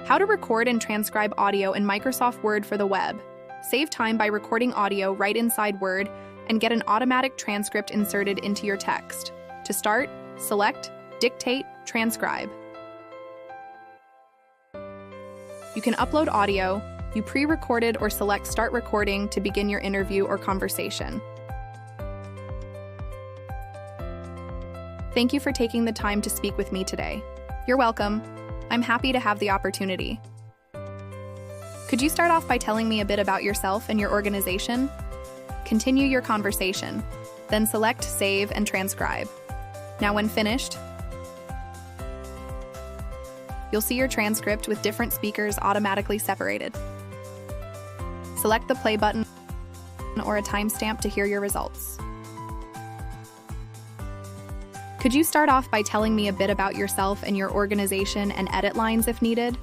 How to record and transcribe audio in Microsoft Word for the web. Save time by recording audio right inside Word and get an automatic transcript inserted into your text. To start, select Dictate, Transcribe. You can upload audio, you pre-recorded, or select Start Recording to begin your interview or conversation. Thank you for taking the time to speak with me today. You're welcome. I'm happy to have the opportunity. Could you start off by telling me a bit about yourself and your organization? Continue your conversation, then select Save and Transcribe. Now when finished, you'll see your transcript with different speakers automatically separated. Select the play button or a timestamp to hear your results. Could you start off by telling me a bit about yourself and your organization and edit lines if needed?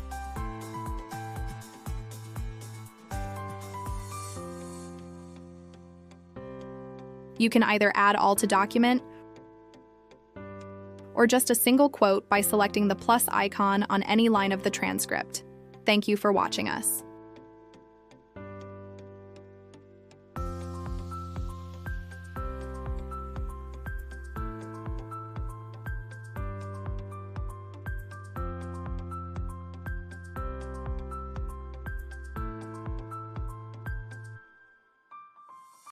You can either add all to document or just a single quote by selecting the plus icon on any line of the transcript. Thank you for watching us.